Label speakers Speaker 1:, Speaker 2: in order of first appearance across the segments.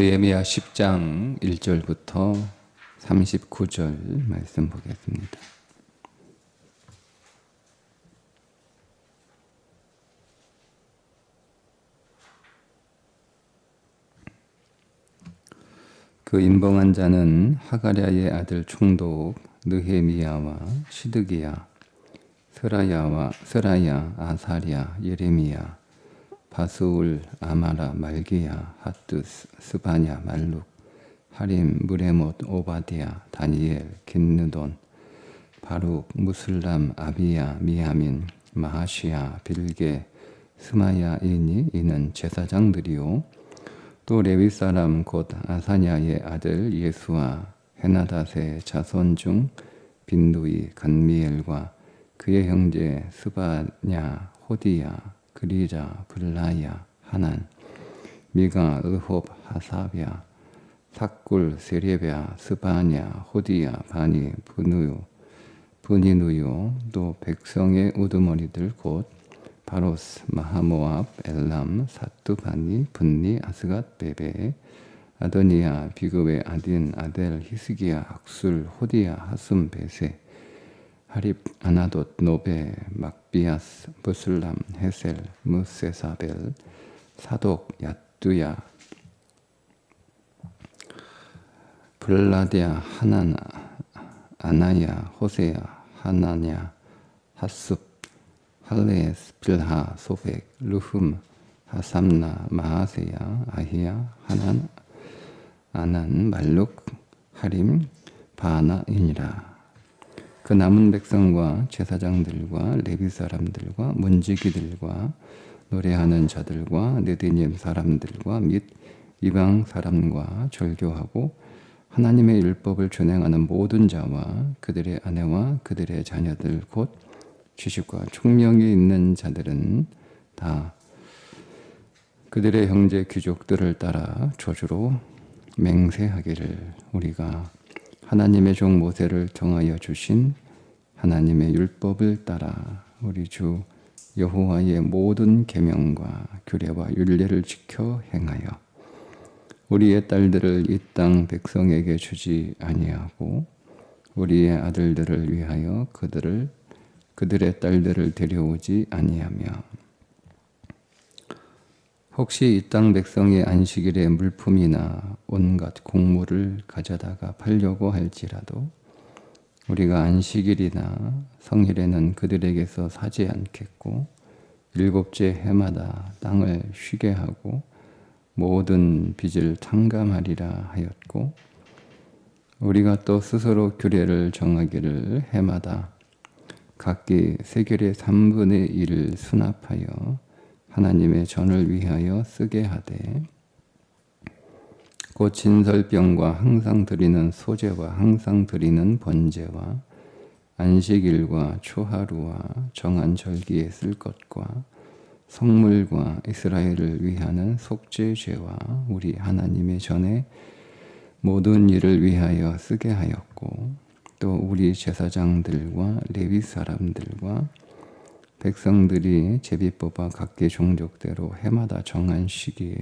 Speaker 1: 느헤미야 10장 1절부터 39절 말씀 보겠습니다. 그 임봉한 자는 하가랴의 아들 총독 느헤미야와 시드기야, 스라야, 아사랴, 예레미야, 바스울, 아마라, 말기야, 핫두스, 스바냐, 말룩, 하림, 무레못, 오바디야, 다니엘, 긴느돈, 바룩, 무슬람, 아비야, 미야민, 마하시야, 빌게, 스마야이니 이는 제사장들이요. 또 레위 사람 곧 아사냐의 아들 예수와 헤나닷의 자손 중 빈누이, 간미엘과 그의 형제 스바냐, 호디야, 그리자, 블라야, 하난, 미가, 의홉, 하사랴, 삭굴, 세레랴, 스바냐, 호디야, 바니, 브니누요, 또 백성의 우두머리들 곧 바로스, 마하모압, 엘람, 사뚜, 바니, 분니, 아스갓, 베베, 아도니야, 비그웨, 아딘, 아델, 히스기야, 악술, 호디야, 하숨, 베세, 하립, 아나돗, 노베, 막비아스, 부슬람, 헤셀, 무세사벨, 사독, 야뚜야, 블라디아, 하나나, 아나야, 호세야, 하나냐, 하숲, 할레스, 빌하, 소백, 루흠, 하삼나, 마하세야, 아히야, 하난, 아난, 말룩, 하림, 바나이니라. 그 남은 백성과 제사장들과 레위 사람들과 문지기들과 노래하는 자들과 느디님 사람들과 및 이방 사람과 절교하고 하나님의 율법을 준행하는 모든 자와 그들의 아내와 그들의 자녀들 곧 지식과 총명이 있는 자들은 다 그들의 형제 귀족들을 따라 저주로 맹세하기를 우리가 하나님의 종 모세를 정하여 주신 하나님의 율법을 따라 우리 주 여호와의 모든 계명과 규례와 율례를 지켜 행하여 우리의 딸들을 이 땅 백성에게 주지 아니하고 우리의 아들들을 위하여 그들의 딸들을 데려오지 아니하며 혹시 이 땅 백성의 안식일에 물품이나 온갖 곡물을 가져다가 팔려고 할지라도 우리가 안식일이나 성일에는 그들에게서 사지 않겠고 일곱째 해마다 땅을 쉬게 하고 모든 빚을 탕감하리라 하였고 우리가 또 스스로 규례를 정하기를 해마다 각기 세겔의 3분의 1을 수납하여 하나님의 전을 위하여 쓰게 하되 곧 진설병과 항상 드리는 소제와 항상 드리는 번제와 안식일과 초하루와 정한 절기에 쓸 것과 성물과 이스라엘을 위하는 속죄제와 우리 하나님의 전에 모든 일을 위하여 쓰게 하였고 또 우리 제사장들과 레위 사람들과 백성들이 제비 뽑아 각기 종족대로 해마다 정한 시기에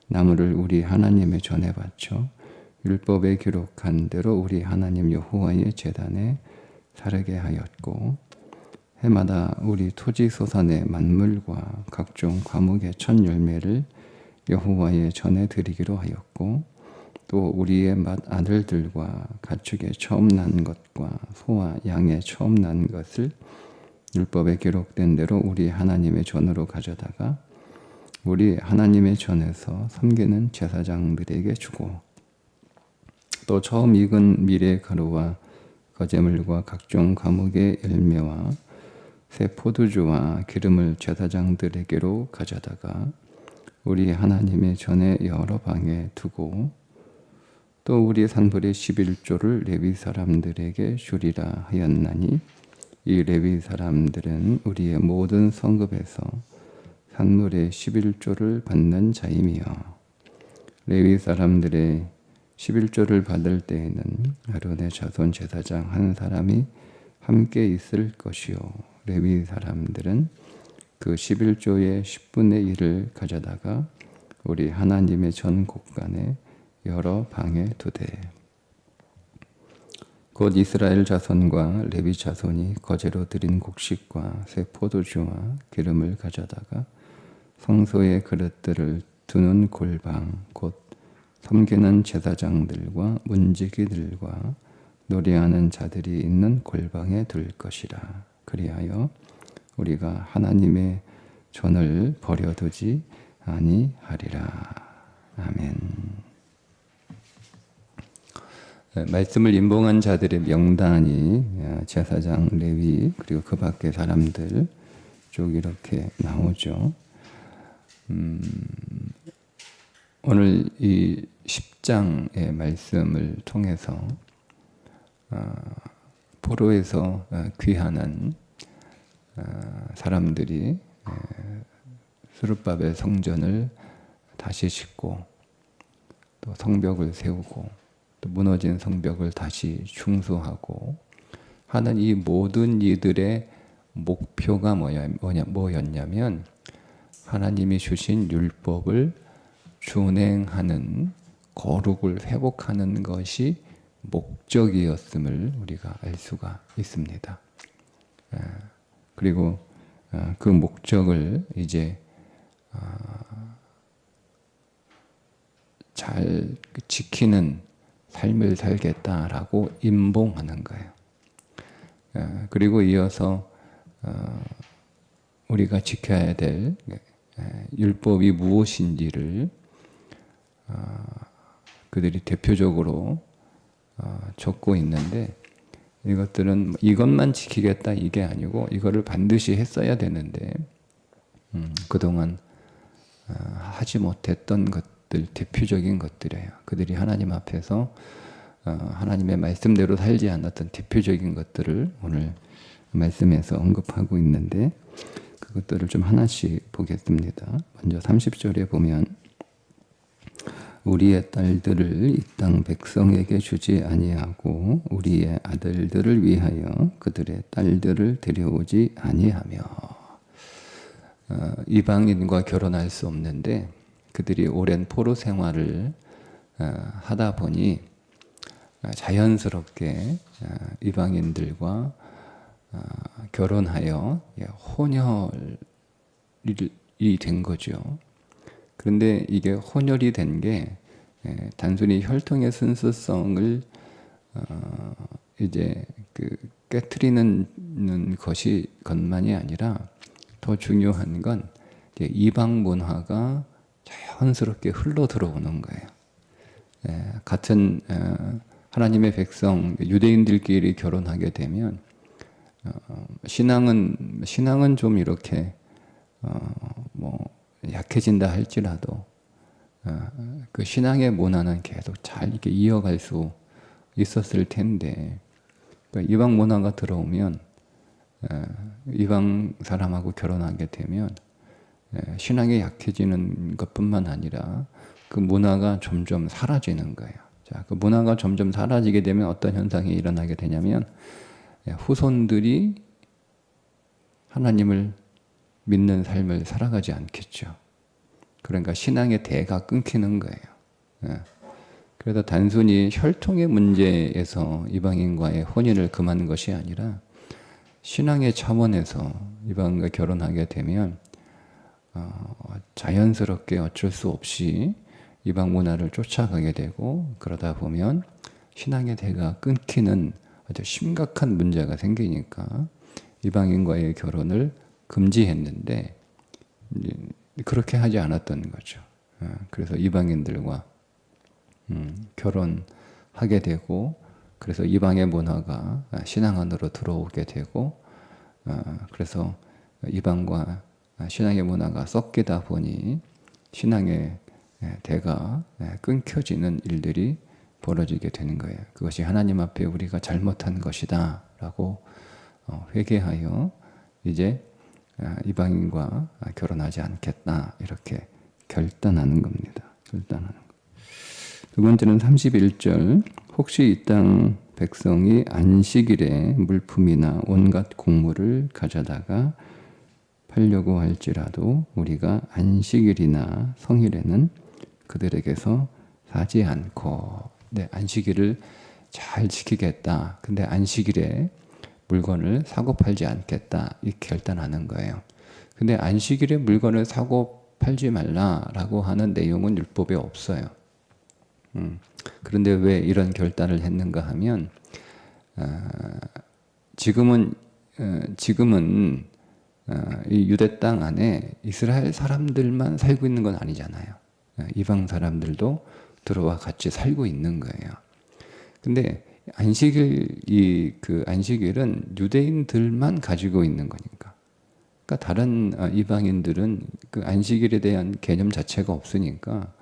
Speaker 1: 나무를 우리 하나님의 전에 바쳐 율법에 기록한 대로 우리 하나님 여호와의 제단에 사르게 하였고 해마다 우리 토지 소산의 만물과 각종 과목의 첫 열매를 여호와의 전에 드리기로 하였고 또 우리의 맏 아들들과 가축의 처음 난 것과 소와 양의 처음 난 것을 율법에 기록된 대로 우리 하나님의 전으로 가져다가 우리 하나님의 전에서 섬기는 제사장들에게 주고 또 처음 익은 밀의 가루와 거제물과 각종 과목의 열매와 새 포도주와 기름을 제사장들에게로 가져다가 우리 하나님의 전에 여러 방에 두고 또 우리 산불의 11조를 레위 사람들에게 주리라 하였나니 이 레위 사람들은 우리의 모든 성급에서 산물의 11조를 받는 자이며 레위 사람들의 11조를 받을 때에는 아론의 자손 제사장 한 사람이 함께 있을 것이요 레위 사람들은 그 11조의 10분의 1을 가져다가 우리 하나님의 전 곳간에 여러 방에 두되 곧 이스라엘 자손과 레위 자손이 거제로 드린 곡식과 새 포도주와 기름을 가져다가 성소의 그릇들을 두는 골방 곧 섬기는 제사장들과 문지기들과 노래하는 자들이 있는 골방에 둘 것이라. 그리하여 우리가 하나님의 전을 버려두지 아니하리라. 아멘. 말씀을 임봉한 자들의 명단이 제사장, 레위 그리고 그 밖의 사람들 쭉 이렇게 나오죠. 오늘 이 10장의 말씀을 통해서 포로에서 귀환한 사람들이 스룹바벨 성전을 다시 짓고 또 성벽을 세우고 또 무너진 성벽을 다시 충수하고 하는 이 모든 이들의 목표가 뭐였냐면 하나님이 주신 율법을 준행하는 거룩을 회복하는 것이 목적이었음을 우리가 알 수가 있습니다. 그리고 그 목적을 이제 잘 지키는 삶을 살겠다라고 임봉하는 거예요. 그리고 이어서 우리가 지켜야 될 율법이 무엇인지를 그들이 대표적으로 적고 있는데 이것들은 이것만 지키겠다 이게 아니고 이거를 반드시 했어야 되는데 그동안 하지 못했던 것들 대표적인 것들이에요. 그들이 하나님 앞에서 하나님의 말씀대로 살지 않았던 대표적인 것들을 오늘 말씀에서 언급하고 있는데 그것들을 좀 하나씩 보겠습니다. 먼저 30절에 보면 우리의 딸들을 이 땅 백성에게 주지 아니하고 우리의 아들들을 위하여 그들의 딸들을 데려오지 아니하며 이방인과 결혼할 수 없는데 그들이 오랜 포로 생활을 하다 보니 자연스럽게 이방인들과 결혼하여 혼혈이 된 거죠. 그런데 이게 혼혈이 된 게 단순히 혈통의 순수성을 이제 깨트리는 것만이 아니라 더 중요한 건 이방 문화가 자연스럽게 흘러 들어오는 거예요. 같은 하나님의 백성 유대인들끼리 결혼하게 되면 신앙은 좀 이렇게 약해진다 할지라도 그 신앙의 문화는 계속 잘 이렇게 이어갈 수 있었을 텐데 그러니까 이방 문화가 들어오면 이방 사람하고 결혼하게 되면 신앙이 약해지는 것뿐만 아니라 그 문화가 점점 사라지는 거예요. 자, 그 문화가 점점 사라지게 되면 어떤 현상이 일어나게 되냐면 후손들이 하나님을 믿는 삶을 살아가지 않겠죠. 그러니까 신앙의 대가 끊기는 거예요. 그래서 단순히 혈통의 문제에서 이방인과의 혼인을 금하는 것이 아니라 신앙의 차원에서 이방인과 결혼하게 되면 자연스럽게 어쩔 수 없이 이방 문화를 쫓아가게 되고 그러다 보면 신앙의 대가 끊기는 아주 심각한 문제가 생기니까 이방인과의 결혼을 금지했는데 그렇게 하지 않았던 거죠. 그래서 이방인들과 결혼하게 되고 그래서 이방의 문화가 신앙 안으로 들어오게 되고 그래서 이방과 신앙의 문화가 섞이다 보니 신앙의 대가 끊겨지는 일들이 벌어지게 되는 거예요. 그것이 하나님 앞에 우리가 잘못한 것이다 라고 회개하여 이제 이방인과 결혼하지 않겠다 이렇게 결단하는 겁니다. 결단하는 것. 두 번째는 31절 혹시 이 땅 백성이 안식일에 물품이나 온갖 곡물을 가져다가 팔려고 할지라도 우리가 안식일이나 성일에는 그들에게서 사지 않고, 네, 안식일을 잘 지키겠다. 근데 안식일에 물건을 사고 팔지 않겠다. 이렇게 결단하는 거예요. 근데 안식일에 물건을 사고 팔지 말라라고 하는 내용은 율법에 없어요. 그런데 왜 이런 결단을 했는가 하면 지금은 이 유대 땅 안에 이스라엘 사람들만 살고 있는 건 아니잖아요. 이방 사람들도 들어와 같이 살고 있는 거예요. 근데 안식일은 유대인들만 가지고 있는 거니까. 그러니까 다른 이방인들은 그 안식일에 대한 개념 자체가 없으니까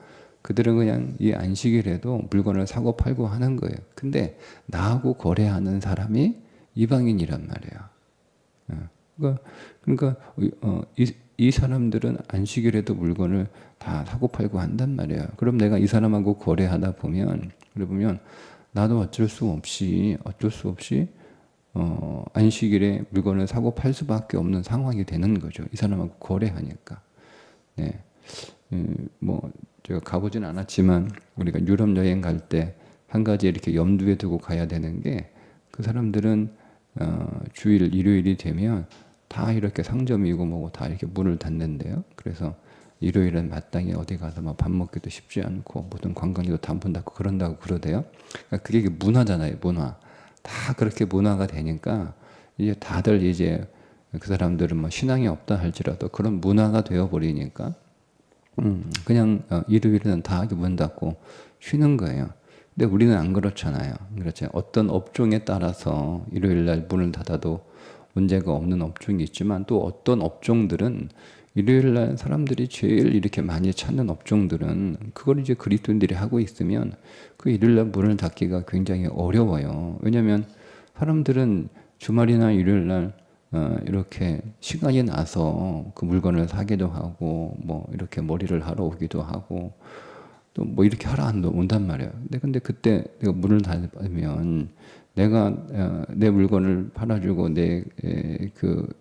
Speaker 1: 그들은 그냥 이 안식일에도 물건을 사고 팔고 하는 거예요. 근데 나하고 거래하는 사람이 이방인이란 말이에요. 그러니까 이 사람들은 안식일에도 물건을 다 사고 팔고 한단 말이에요. 그럼 내가 이 사람하고 거래하다 보면 나도 어쩔 수 없이 안식일에 물건을 사고 팔 수밖에 없는 상황이 되는 거죠. 이 사람하고 거래하니까. 네. 제가 가보진 않았지만 우리가 유럽 여행 갈 때 한 가지 이렇게 염두에 두고 가야 되는 게, 그 사람들은 주일 일요일이 되면 다 이렇게 상점이고 뭐고 다 이렇게 문을 닫는데요. 그래서 일요일은 마땅히 어디 가서 막 밥 먹기도 쉽지 않고 모든 관광지도 다 문 닫고 그런다고 그러대요. 그러니까 그게 문화잖아요, 문화. 다 그렇게 문화가 되니까 이제 다들 이제 그 사람들은 뭐 신앙이 없다 할지라도 그런 문화가 되어 버리니까 그냥 일요일은 다 문 닫고 쉬는 거예요. 근데 우리는 안 그렇잖아요. 그렇죠. 어떤 업종에 따라서 일요일 날 문을 닫아도 문제가 없는 업종이 있지만, 또 어떤 업종들은 일요일 날 사람들이 제일 이렇게 많이 찾는 업종들은 그걸 이제 그리스도인들이 하고 있으면 그 일요일 날 문을 닫기가 굉장히 어려워요. 왜냐하면 사람들은 주말이나 일요일 날 이렇게 시간이 나서 그 물건을 사기도 하고 뭐 이렇게 머리를 하러 오기도 하고 또 뭐 이렇게 하러 온단 말이에요. 근데 그때 내가 문을 닫으면 내가 내 물건을 팔아주고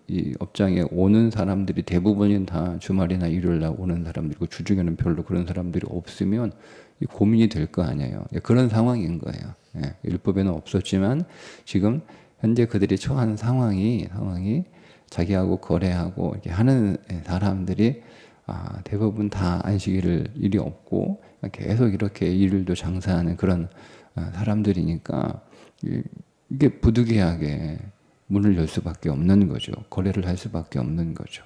Speaker 1: 이 업장에 오는 사람들이 대부분은 다 주말이나 일요일 날 오는 사람들이고, 주중에는 별로 그런 사람들이 없으면 이 고민이 될 거 아니에요. 그런 상황인 거예요. 율법에는 없었지만 지금 현재 그들이 처한 상황이 자기하고 거래하고 이렇게 하는 사람들이 대부분 다 안식일을 일이 없고 계속 이렇게 일일도 장사하는 그런 사람들이니까 이게 부득이하게 문을 열 수밖에 없는 거죠. 거래를 할 수밖에 없는 거죠.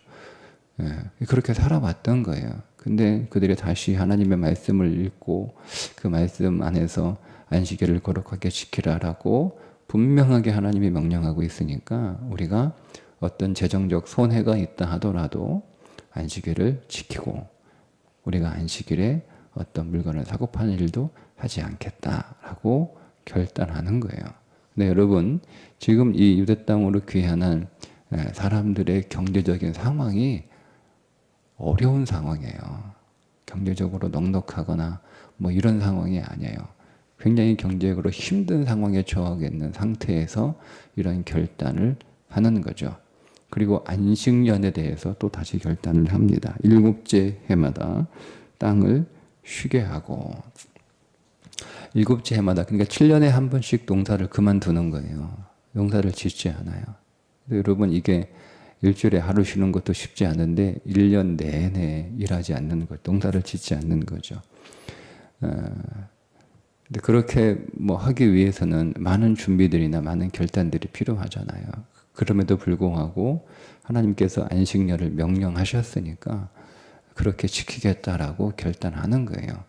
Speaker 1: 그렇게 살아왔던 거예요. 근데 그들이 다시 하나님의 말씀을 읽고 그 말씀 안에서 안식일을 거룩하게 지키라라고 분명하게 하나님이 명령하고 있으니까 우리가 어떤 재정적 손해가 있다 하더라도 안식일을 지키고 우리가 안식일에 어떤 물건을 사고 파는 일도 하지 않겠다라고 결단하는 거예요. 근데 여러분, 지금 이 유대 땅으로 귀환한 사람들의 경제적인 상황이 어려운 상황이에요. 경제적으로 넉넉하거나 뭐 이런 상황이 아니에요. 굉장히 경제적으로 힘든 상황에 처하게 있는 상태에서 이런 결단을 하는 거죠. 그리고 안식년에 대해서 또 다시 결단을 합니다. 7째 해마다 땅을 쉬게 하고, 7째 해마다, 그러니까 7년에 한 번씩 농사를 그만두는 거예요. 농사를 짓지 않아요. 여러분, 이게 일주일에 하루 쉬는 것도 쉽지 않은데 1년 내내 일하지 않는 것, 농사를 짓지 않는 거죠. 근데 그렇게 뭐 하기 위해서는 많은 준비들이나 많은 결단들이 필요하잖아요. 그럼에도 불구하고 하나님께서 안식년을 명령하셨으니까 그렇게 지키겠다라고 결단하는 거예요.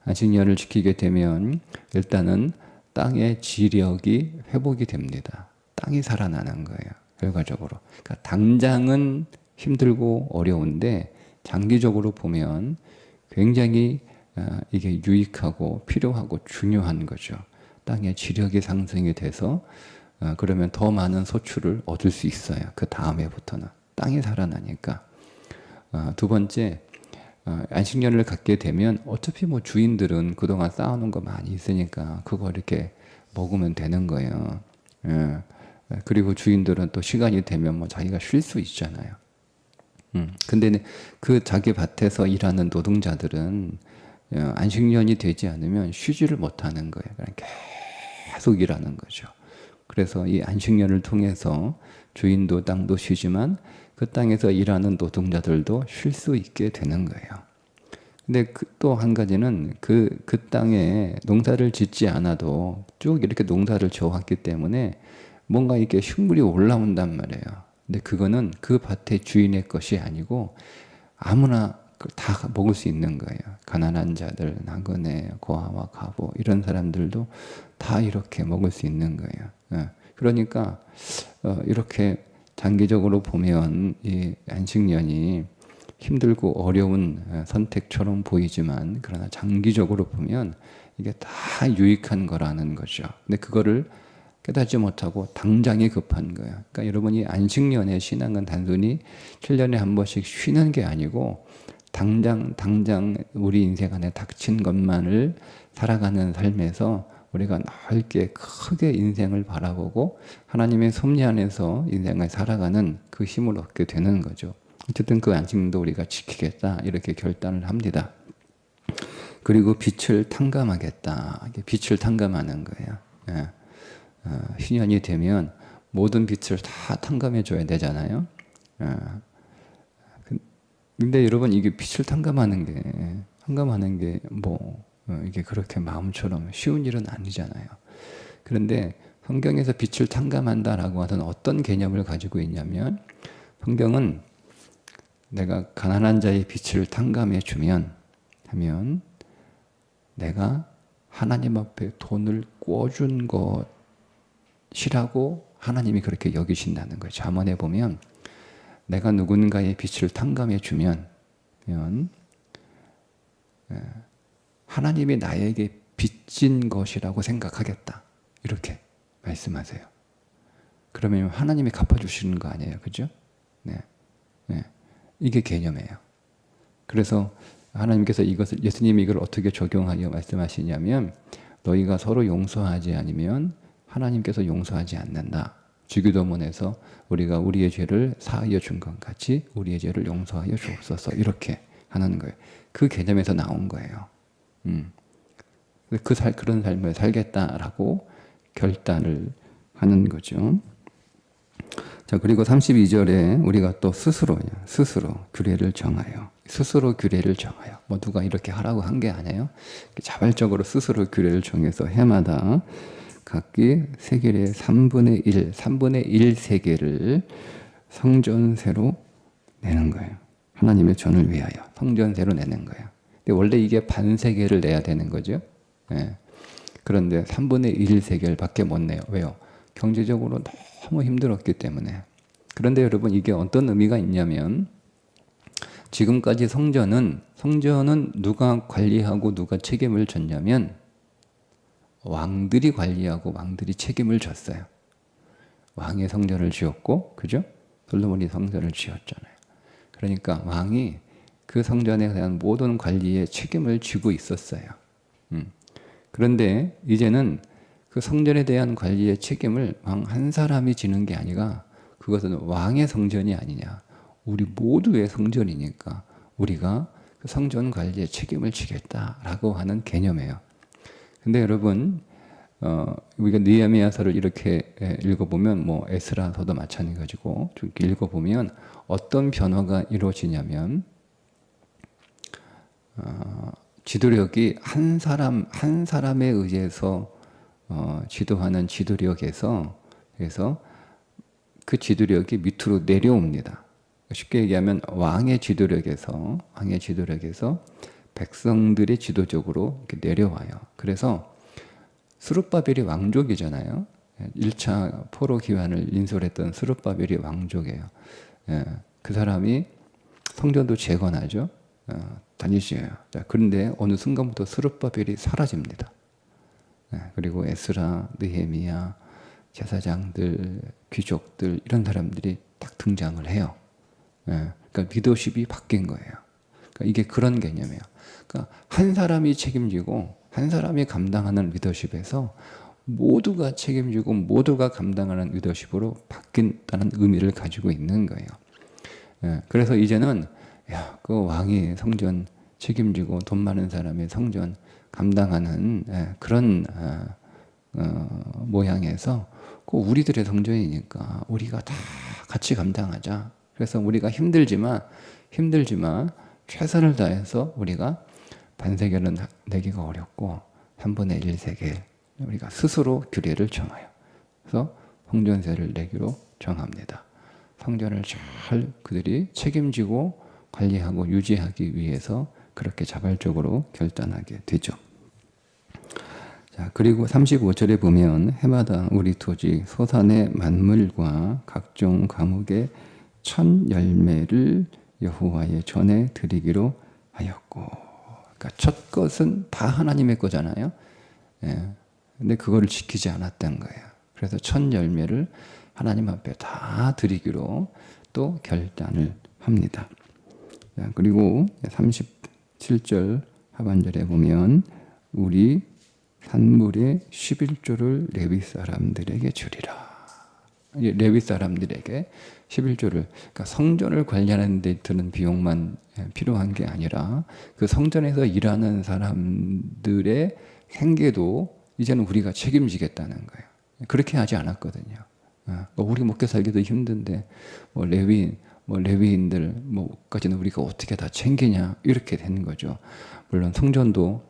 Speaker 1: 안식년을 지키게 되면 일단은 땅의 지력이 회복이 됩니다. 땅이 살아나는 거예요. 결과적으로. 그러니까 당장은 힘들고 어려운데 장기적으로 보면 굉장히 이게 유익하고 필요하고 중요한 거죠. 땅의 지력이 상승이 돼서 그러면 더 많은 소출을 얻을 수 있어요. 그 다음에부터는 땅이 살아나니까. 두 번째, 안식년을 갖게 되면 어차피 뭐 주인들은 그동안 쌓아놓은 거 많이 있으니까 그거 이렇게 먹으면 되는 거예요. 그리고 주인들은 또 시간이 되면 뭐 자기가 쉴 수 있잖아요. 근데 그 자기 밭에서 일하는 노동자들은 안식년이 되지 않으면 쉬지를 못하는 거예요. 그냥 계속 일하는 거죠. 그래서 이 안식년을 통해서 주인도 땅도 쉬지만 그 땅에서 일하는 노동자들도 쉴 수 있게 되는 거예요. 근데 또 한 가지는 그 땅에 농사를 짓지 않아도 쭉 이렇게 농사를 지어왔기 때문에 뭔가 이렇게 식물이 올라온단 말이에요. 근데 그거는 그 밭의 주인의 것이 아니고 아무나 다 먹을 수 있는 거예요. 가난한 자들, 나그네, 고아와 과부 이런 사람들도 다 이렇게 먹을 수 있는 거예요. 그러니까 이렇게 장기적으로 보면 이 안식년이 힘들고 어려운 선택처럼 보이지만 그러나 장기적으로 보면 이게 다 유익한 거라는 거죠. 근데 그거를 깨닫지 못하고 당장이 급한 거예요. 그러니까 여러분이 안식년의 신앙은 단순히 7년에 한 번씩 쉬는 게 아니고 당장 우리 인생 안에 닥친 것만을 살아가는 삶에서 우리가 넓게 크게 인생을 바라보고 하나님의 섭리 안에서 인생을 살아가는 그 힘을 얻게 되는 거죠. 어쨌든 그 안식년도 우리가 지키겠다 이렇게 결단을 합니다. 그리고 빛을 탕감하겠다. 빛을 탕감하는 거예요. 신년이 되면 모든 빛을 다 탕감해 줘야 되잖아요. 근데 여러분 이게 빛을 탕감하는 게 이게 그렇게 마음처럼 쉬운 일은 아니잖아요. 그런데 성경에서 빛을 탕감한다라고 하는 어떤 개념을 가지고 있냐면 성경은 내가 가난한 자의 빛을 탕감해 주면 하면 내가 하나님 앞에 돈을 꿔준 것이라고 하나님이 그렇게 여기신다는 거예요. 잠언에 보면 내가 누군가의 빛을 탕감해 주면 하나님이 나에게 빚진 것이라고 생각하겠다. 이렇게 말씀하세요. 그러면 하나님이 갚아주시는 거 아니에요. 그죠? 네. 이게 개념이에요. 그래서 하나님께서 예수님이 이걸 어떻게 적용하여 말씀하시냐면 너희가 서로 용서하지 않으면 하나님께서 용서하지 않는다. 주기도문에서 우리가 우리의 죄를 사하여 준 것 같이 우리의 죄를 용서하여 주옵소서 이렇게 하는 거예요. 그 개념에서 나온 거예요. 그런 삶을 살겠다라고 결단을 하는 거죠. 자, 그리고 32절에 우리가 또 스스로 규례를 정하여. 스스로 규례를 정하여. 누가 이렇게 하라고 한 게 아니에요. 자발적으로 스스로 규례를 정해서 해마다 각기 세겔의 3분의 1 세겔을 성전세로 내는 거예요. 하나님의 전을 위하여 성전세로 내는 거예요. 근데 원래 이게 반 세겔을 내야 되는 거죠. 그런데 3분의 1 세겔밖에 못 내요. 왜요? 경제적으로 너무 힘들었기 때문에. 그런데 여러분 이게 어떤 의미가 있냐면 지금까지 성전은 누가 관리하고 누가 책임을 졌냐면 왕들이 관리하고 왕들이 책임을 졌어요. 왕이 성전을 지었고, 그죠? 솔로몬이 성전을 지었잖아요. 그러니까 왕이 그 성전에 대한 모든 관리에 책임을 지고 있었어요. 그런데 이제는 그 성전에 대한 관리의 책임을 왕 한 사람이 지는 게 아니라 그것은 왕의 성전이 아니냐. 우리 모두의 성전이니까 우리가 그 성전 관리의 책임을 지겠다라고 하는 개념이에요. 근데 여러분 우리가 느헤미야서를 이렇게 읽어보면 에스라서도 마찬가지고 이렇게 읽어보면 어떤 변화가 이루어지냐면 지도력이 한 사람에 의해서 지도하는 지도력에서 그래서 그 지도력이 밑으로 내려옵니다. 쉽게 얘기하면 왕의 지도력에서 백성들이 지도적으로 이렇게 내려와요. 그래서 스룹바벨이 왕족이잖아요. 1차 포로 기환을 인솔했던 스룹바벨이 왕족이에요. 그 사람이 성전도 재건하죠. 다니시에요. 그런데 어느 순간부터 스룹바벨이 사라집니다. 그리고 에스라, 느헤미야, 제사장들, 귀족들 이런 사람들이 딱 등장을 해요. 그러니까 리더십이 바뀐 거예요. 그러니까 이게 그런 개념이에요. 그러니까 한 사람이 책임지고 한 사람이 감당하는 리더십에서 모두가 책임지고 모두가 감당하는 리더십으로 바뀐다는 의미를 가지고 있는 거예요. 그래서 이제는 야, 그 왕이 성전 책임지고 돈 많은 사람이 성전 감당하는 그런 모양에서 그 우리들의 성전이니까 우리가 다 같이 감당하자. 그래서 우리가 힘들지만 최선을 다해서 우리가 반세겔은 내기가 어렵고 3분의 1 세겔 우리가 스스로 규례를 정해요. 그래서 성전세를 내기로 정합니다. 성전을 잘 그들이 책임지고 관리하고 유지하기 위해서 그렇게 자발적으로 결단하게 되죠. 자, 그리고 35절에 보면 해마다 우리 토지 소산의 만물과 각종 과목의 첫 열매를 여호와의 전에 드리기로 하였고, 그러니까 첫 것은 다 하나님의 거잖아요. 근데 그거를 지키지 않았던 거예요. 그래서 첫 열매를 하나님 앞에 다 드리기로 또 결단을 합니다. 자, 그리고 37절 하반절에 보면 우리 산물의 11조를 레위 사람들에게 주리라. 레위 사람들에게 11조를, 그러니까 성전을 관리하는 데 드는 비용만 필요한 게 아니라 그 성전에서 일하는 사람들의 생계도 이제는 우리가 책임지겠다는 거예요. 그렇게 하지 않았거든요. 우리 먹고 살기도 힘든데 레위인들 뭐까지는 우리가 어떻게 다 챙기냐 이렇게 되는 거죠. 물론 성전도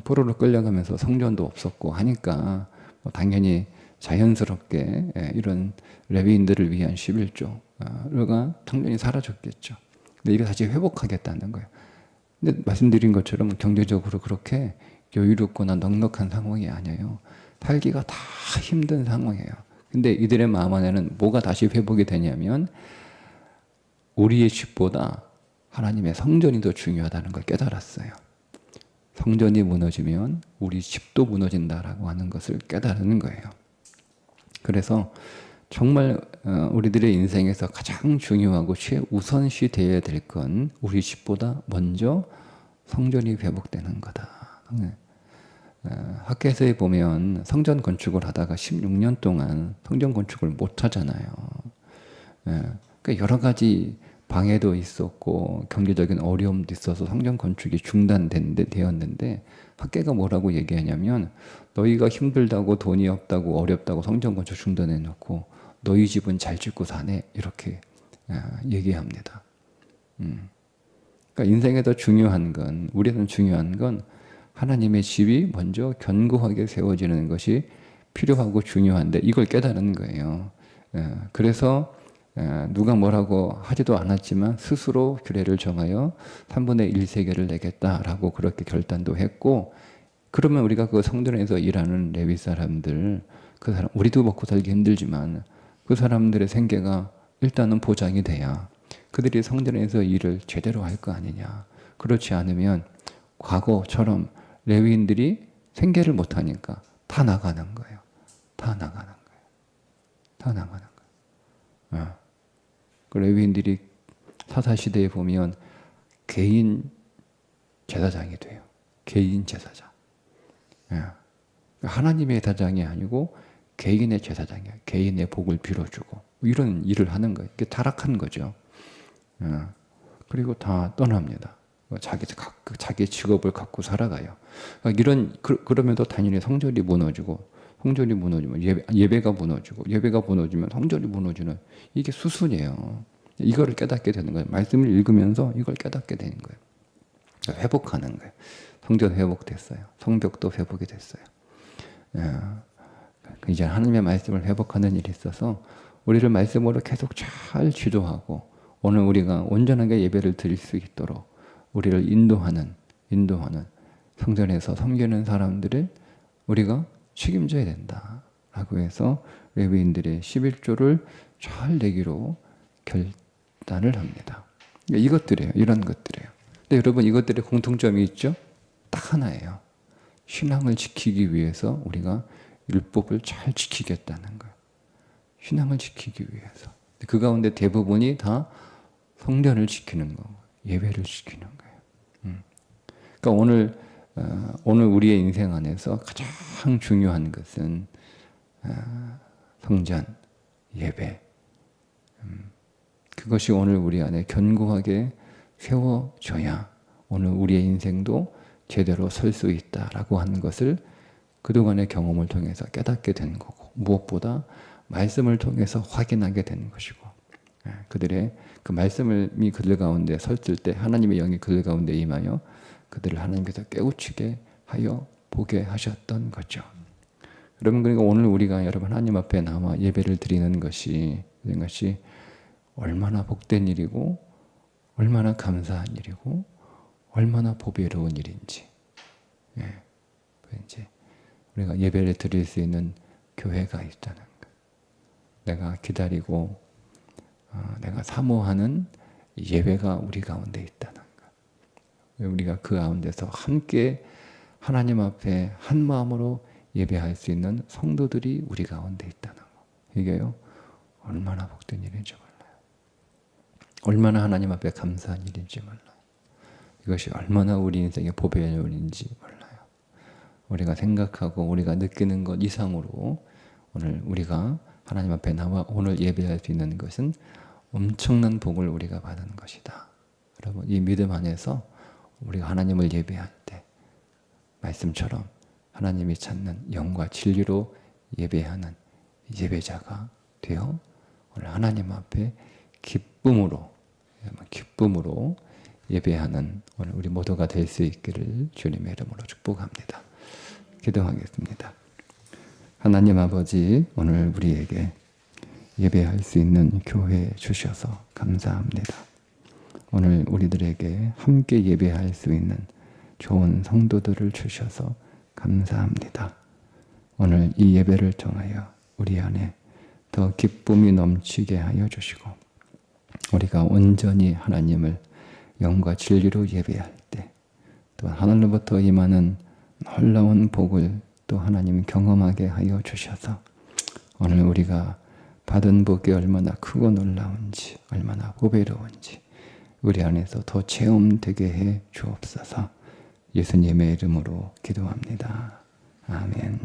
Speaker 1: 포로로 끌려가면서 성전도 없었고 하니까 당연히 자연스럽게 이런 레위인들을 위한 11조가 당연히 사라졌겠죠. 근데 이거 다시 회복하겠다는 거예요. 근데 말씀드린 것처럼 경제적으로 그렇게 여유롭거나 넉넉한 상황이 아니에요. 살기가 다 힘든 상황이에요. 근데 이들의 마음 안에는 뭐가 다시 회복이 되냐면 우리의 집보다 하나님의 성전이 더 중요하다는 걸 깨달았어요. 성전이 무너지면 우리 집도 무너진다라고 하는 것을 깨달은 거예요. 그래서 정말 우리들의 인생에서 가장 중요하고 최우선시 되어야 될 건 우리 집보다 먼저 성전이 회복되는 거다. 학교에서 보면 성전 건축을 하다가 16년 동안 성전 건축을 못 하잖아요. 그러니까 여러 가지 방해도 있었고 경제적인 어려움도 있어서 성전 건축이 중단되었는데 학계가 뭐라고 얘기하냐면 너희가 힘들다고 돈이 없다고 어렵다고 성전 건축 중단해 놓고 너희 집은 잘 짓고 사네 이렇게 얘기합니다. 그러니까 인생에 더 중요한 건 우리는 중요한 건 하나님의 집이 먼저 견고하게 세워지는 것이 필요하고 중요한데 이걸 깨달은 거예요. 그래서 누가 뭐라고 하지도 않았지만 스스로 규례를 정하여 3분의 1 세겔을 내겠다라고 그렇게 결단도 했고 그러면 우리가 그 성전에서 일하는 레위 사람들 그 사람 우리도 먹고 살기 힘들지만 그 사람들의 생계가 일단은 보장이 돼야 그들이 성전에서 일을 제대로 할 거 아니냐. 그렇지 않으면 과거처럼 레위인들이 생계를 못 하니까 다 나가는 거예요. 다 나가는 거예요. 그 레위인들이 사사시대에 보면 개인 제사장이 돼요. 개인 제사장. 하나님의 제사장이 아니고 개인의 제사장이에요. 개인의 복을 빌어주고 이런 일을 하는 거예요. 이게 타락한 거죠. 그리고 다 떠납니다. 자기 직업을 갖고 살아가요. 그러면서 당연히 성전이 무너지고 성전이 무너지면 예배가 무너지면 성전이 무너지는 이게 수순이에요. 이거를 깨닫게 되는 거예요. 말씀을 읽으면서 이걸 깨닫게 되는 거예요. 회복하는 거예요. 성전 회복됐어요. 성벽도 회복이 됐어요. 이제 하나님의 말씀을 회복하는 일이 있어서 우리를 말씀으로 계속 잘 지도하고 오늘 우리가 온전하게 예배를 드릴 수 있도록 우리를 인도하는 성전에서 섬기는 사람들을 우리가 책임져야 된다라고 해서 레위인들의 11조를 잘 내기로 결단을 합니다. 이것들이에요. 이런 것들이에요. 근데 여러분 이것들의 공통점이 있죠? 딱 하나예요. 신앙을 지키기 위해서 우리가 율법을 잘 지키겠다는 거예요. 신앙을 지키기 위해서. 그 가운데 대부분이 다 성전을 지키는 거, 예배를 지키는 거예요. 그러니까 오늘 우리의 인생 안에서 가장 중요한 것은 성전, 예배. 그것이 오늘 우리 안에 견고하게 세워져야 오늘 우리의 인생도 제대로 설 수 있다라고 하는 것을 그동안의 경험을 통해서 깨닫게 된 거고, 무엇보다 말씀을 통해서 확인하게 된 것이고, 그들의 그 말씀이 그들 가운데 섰을 때 하나님의 영이 그들 가운데 임하여 그들을 하나님께서 깨우치게 하여 보게 하셨던 거죠. 여러분, 그러니까 오늘 우리가 여러분 하나님 앞에 나와 예배를 드리는 것이 얼마나 복된 일이고 얼마나 감사한 일이고 얼마나 보배로운 일인지, 이제 우리가 예배를 드릴 수 있는 교회가 있다는 것, 내가 기다리고 내가 사모하는 예배가 우리 가운데 있다는 것, 우리가 그 가운데서 함께 하나님 앞에 한 마음으로 예배할 수 있는 성도들이 우리 가운데 있다는 것, 이게요 얼마나 복된 일인지 몰라요. 얼마나 하나님 앞에 감사한 일인지 몰라요. 이것이 얼마나 우리 인생의 보배의 일인지 몰라요. 우리가 생각하고 우리가 느끼는 것 이상으로 오늘 우리가 하나님 앞에 나와 오늘 예배할 수 있는 것은 엄청난 복을 우리가 받은 것이다. 여러분, 이 믿음 안에서 우리가 하나님을 예배할 때 말씀처럼 하나님이 찾는 영과 진리로 예배하는 예배자가 되어 오늘 하나님 앞에 기쁨으로 예배하는 오늘 우리 모두가 될 수 있기를 주님의 이름으로 축복합니다. 기도하겠습니다. 하나님 아버지, 오늘 우리에게 예배할 수 있는 교회 주셔서 감사합니다. 오늘 우리들에게 함께 예배할 수 있는 좋은 성도들을 주셔서 감사합니다. 오늘 이 예배를 통하여 우리 안에 더 기쁨이 넘치게 하여 주시고, 우리가 온전히 하나님을 영과 진리로 예배할 때 또 하늘로부터 임하는 놀라운 복을 또 하나님 경험하게 하여 주셔서 오늘 우리가 받은 복이 얼마나 크고 놀라운지, 얼마나 보배로운지 우리 안에서 더 체험되게 해 주옵소서. 예수님의 이름으로 기도합니다. 아멘.